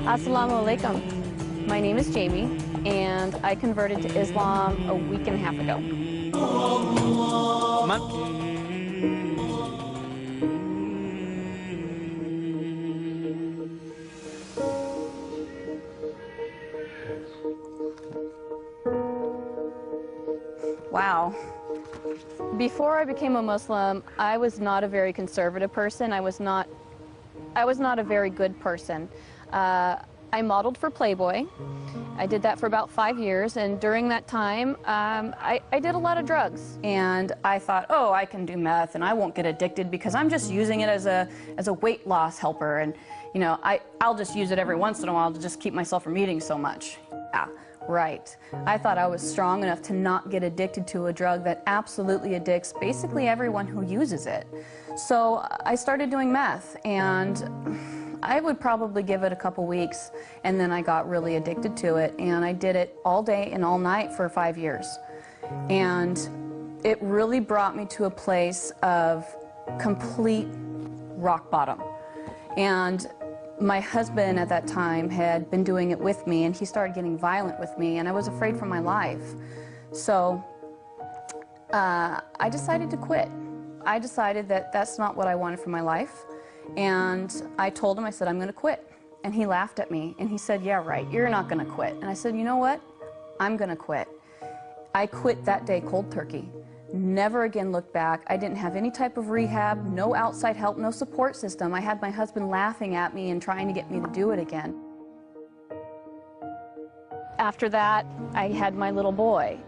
Assalamu alaikum. My name is Jamie, and I converted to Islam a week and a half ago. Wow. Before I became a Muslim, I was not a very conservative person. I was not a very good person. I modeled for Playboy. I did that for about 5 years, and during that time, I did a lot of drugs. And I thought, oh, I can do meth, and I won't get addicted because I'm just using it as a weight loss helper, and you know, I'll just use it every once in a while to just keep myself from eating so much. Yeah, right. I thought I was strong enough to not get addicted to a drug that absolutely addicts basically everyone who uses it. So I started doing meth, and I would probably give it a couple weeks, and then I got really addicted to it, and I did it all day and all night for 5 years. And it really brought me to a place of complete rock bottom. And my husband at that time had been doing it with me, and he started getting violent with me, and I was afraid for my life. So I decided to quit. I decided that that's not what I wanted for my life. And I told him, I said, I'm going to quit. And he laughed at me, and he said, yeah, right, you're not going to quit. And I said, you know what? I'm going to quit. I quit that day cold turkey. Never again looked back. I didn't have any type of rehab, no outside help, no support system. I had my husband laughing at me and trying to get me to do it again. After that, I had my little boy.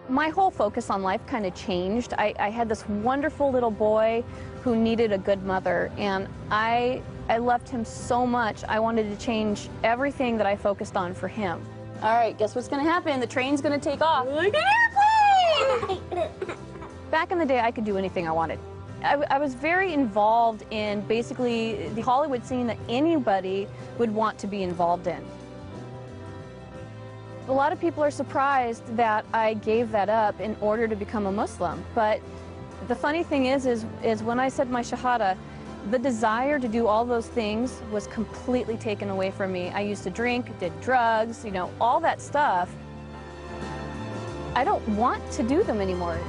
My whole focus on life kind of changed. I had this wonderful little boy who needed a good mother, and I loved him so much. I wanted to change everything that I focused on for him. All right, guess what's going to happen? The train's going to take off. Like an airplane! Back in the day, I could do anything I wanted. I was very involved in basically the Hollywood scene that anybody would want to be involved in. A lot of people are surprised that I gave that up in order to become a Muslim. But the funny thing is when I said my Shahada, the desire to do all those things was completely taken away from me. I used to drink, did drugs, you know, all that stuff. I don't want to do them anymore.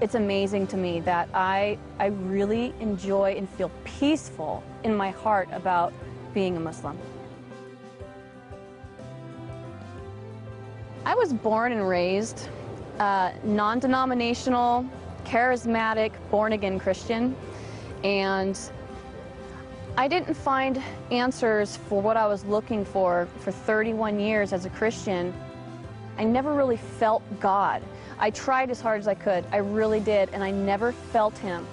It's amazing to me that I really enjoy and feel peaceful in my heart about being a Muslim. I was born and raised non-denominational, charismatic, born-again Christian, and I didn't find answers for what I was looking for 31 years as a Christian. I never really felt God. I tried as hard as I could, I really did, and I never felt Him.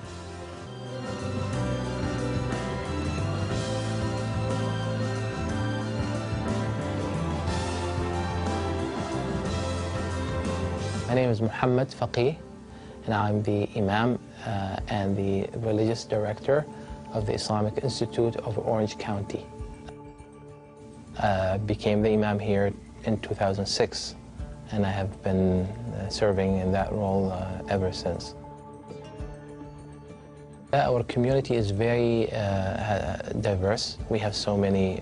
My name is Muhammad Faqih, and I'm the Imam and the Religious Director of the Islamic Institute of Orange County. Became the Imam here in 2006, and I have been serving in that role ever since. Our community is very diverse. We have so many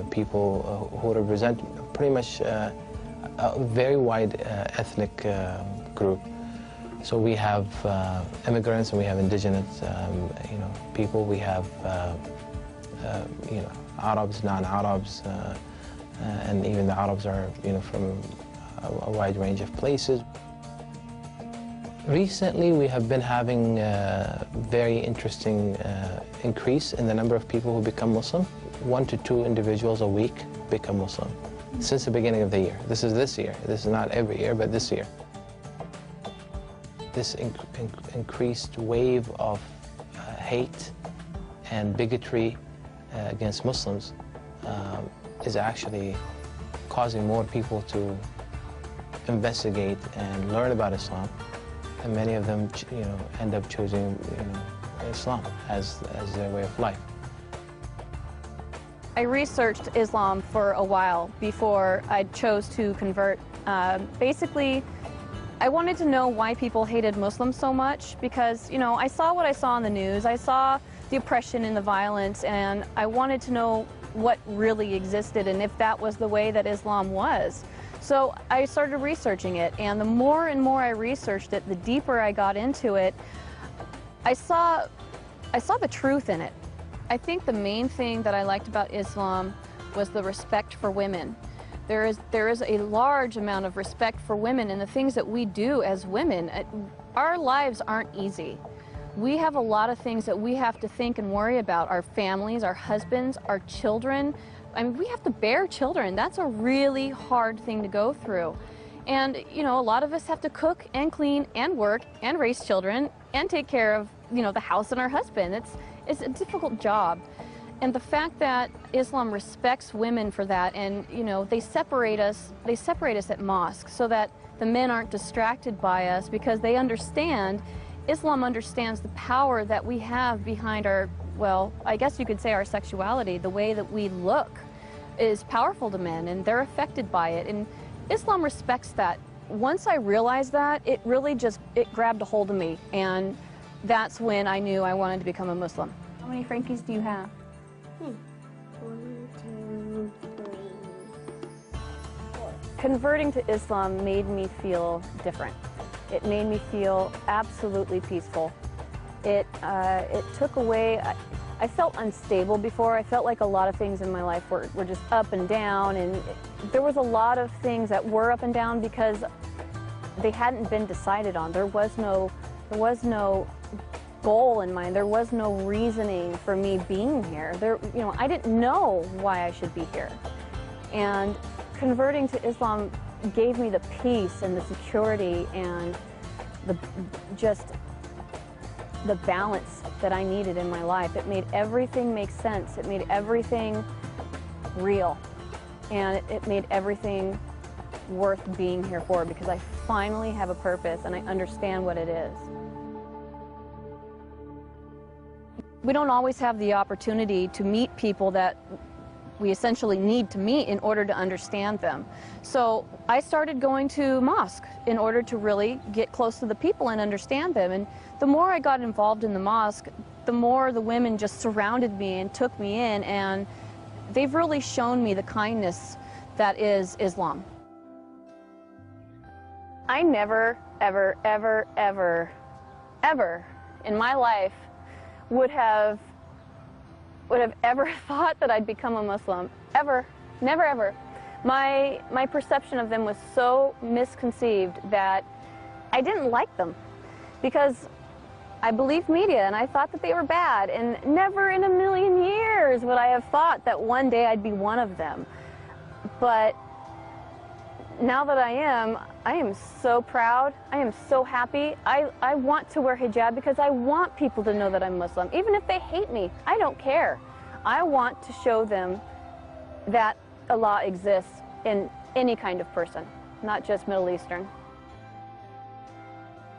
people who represent pretty much a very wide ethnic group. So we have immigrants, and we have indigenous people. We have Arabs, non-Arabs, and even the Arabs are from a wide range of places. Recently, we have been having a very interesting increase in the number of people who become Muslim. 1 to 2 individuals a week become Muslim since the beginning of the year. This is this year. This is not every year, but this year. This increased wave of hate and bigotry against Muslims is actually causing more people to investigate and learn about Islam, and many of them, end up choosing, Islam as their way of life. I researched Islam for a while before I chose to convert. Basically, I wanted to know why people hated Muslims so much because, you know, I saw what I saw on the news. I saw the oppression and the violence, and I wanted to know what really existed and if that was the way that Islam was. So I started researching it, and the more and more I researched it, the deeper I got into it, I saw the truth in it. I think the main thing that I liked about Islam was the respect for women. There is a large amount of respect for women and the things that we do as women. Our lives aren't easy. We have a lot of things that we have to think and worry about. Our families, our husbands, our children. I mean, we have to bear children. That's a really hard thing to go through. And, you know, a lot of us have to cook and clean and work and raise children and take care of, you know, the house and our husband. It's a difficult job. And the fact that Islam respects women for that, and, you know, they separate us at mosques so that the men aren't distracted by us, because they understand, Islam understands the power that we have behind our, well, I guess you could say our sexuality. The way that we look is powerful to men, and they're affected by it. And Islam respects that. Once I realized that, it really just, it grabbed a hold of me, and that's when I knew I wanted to become a Muslim. How many Frankies do you have? 1, 2, 3, 4. Converting to Islam made me feel different. It made me feel absolutely peaceful. It took away, I felt unstable before. I felt like a lot of things in my life were just up and down, and there was a lot of things that were up and down because they hadn't been decided on. There was no goal in mind. There was no reasoning for me being here. You know, I didn't know why I should be here. And converting to Islam gave me the peace and the security and just the balance that I needed in my life. It made everything make sense. It made everything real. And it made everything worth being here for, because I finally have a purpose and I understand what it is. We don't always have the opportunity to meet people that we essentially need to meet in order to understand them. So I started going to mosque in order to really get close to the people and understand them. And the more I got involved in the mosque, the more the women just surrounded me and took me in, and they've really shown me the kindness that is Islam. I never, ever, ever, ever, ever in my life would have ever thought that I'd become a Muslim. Ever. Never, ever. My perception of them was so misconceived that I didn't like them, because I believed media and I thought that they were bad, and never in a million years would I have thought that one day I'd be one of them. But now that I am so proud. I am so happy. I want to wear hijab because I want people to know that I'm Muslim. Even if they hate me, I don't care. I want to show them that Allah exists in any kind of person, not just Middle Eastern.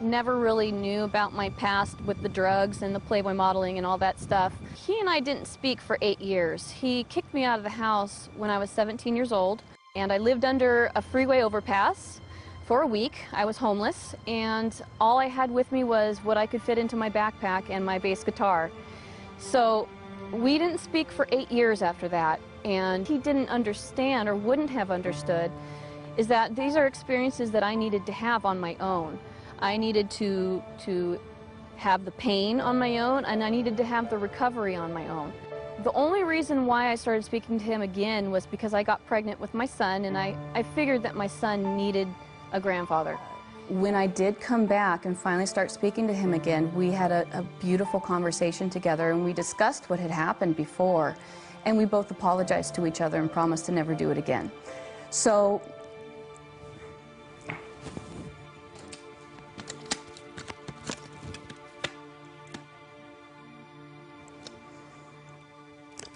Never really knew about my past with the drugs and the Playboy modeling and all that stuff. He and I didn't speak for 8 years. He kicked me out of the house when I was 17 years old, and I lived under a freeway overpass for a week. I was homeless, and all I had with me was what I could fit into my backpack and my bass guitar. So we didn't speak for 8 years after that, and he didn't understand, or wouldn't have understood, is that these are experiences that I needed to have on my own. I needed to have the pain on my own, and I needed to have the recovery on my own. The only reason why I started speaking to him again was because I got pregnant with my son, and I figured that my son needed a grandfather. When I did come back and finally start speaking to him again, we had a beautiful conversation together, and we discussed what had happened before, and we both apologized to each other and promised to never do it again. So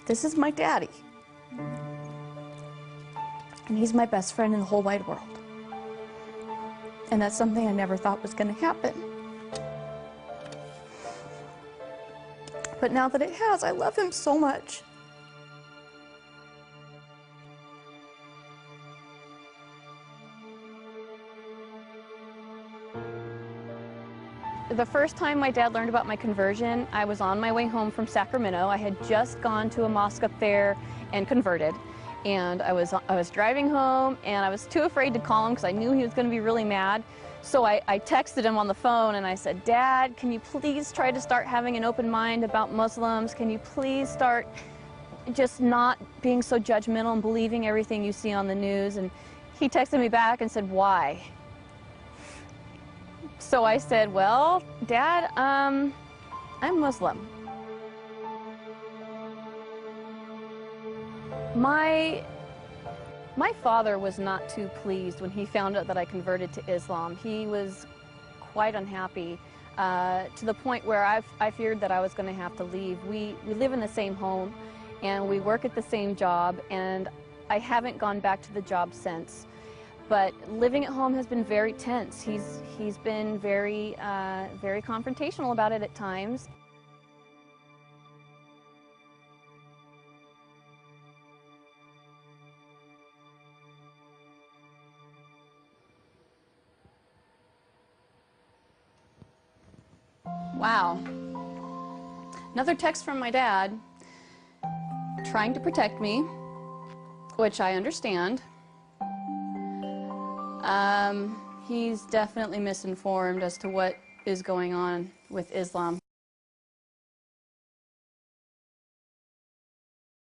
this is my daddy, and he's my best friend in the whole wide world. And that's something I never thought was going to happen. But now that it has, I love him so much. The first time my dad learned about my conversion, I was on my way home from Sacramento. I had just gone to a mosque up there and converted. And I was driving home, and I was too afraid to call him because I knew he was going to be really mad. So I texted him on the phone and I said, "Dad, can you please try to start having an open mind about Muslims? Can you please start just not being so judgmental and believing everything you see on the news?" And he texted me back and said, "Why?" So I said, "Well, Dad, I'm Muslim." My father was not too pleased when he found out that I converted to Islam. He was quite unhappy to the point where I feared that I was going to have to leave. We live in the same home and we work at the same job, and I haven't gone back to the job since. But living at home has been very tense. He's been very confrontational about it at times. Wow. Another text from my dad, trying to protect me, which I understand. He's definitely misinformed as to what is going on with Islam.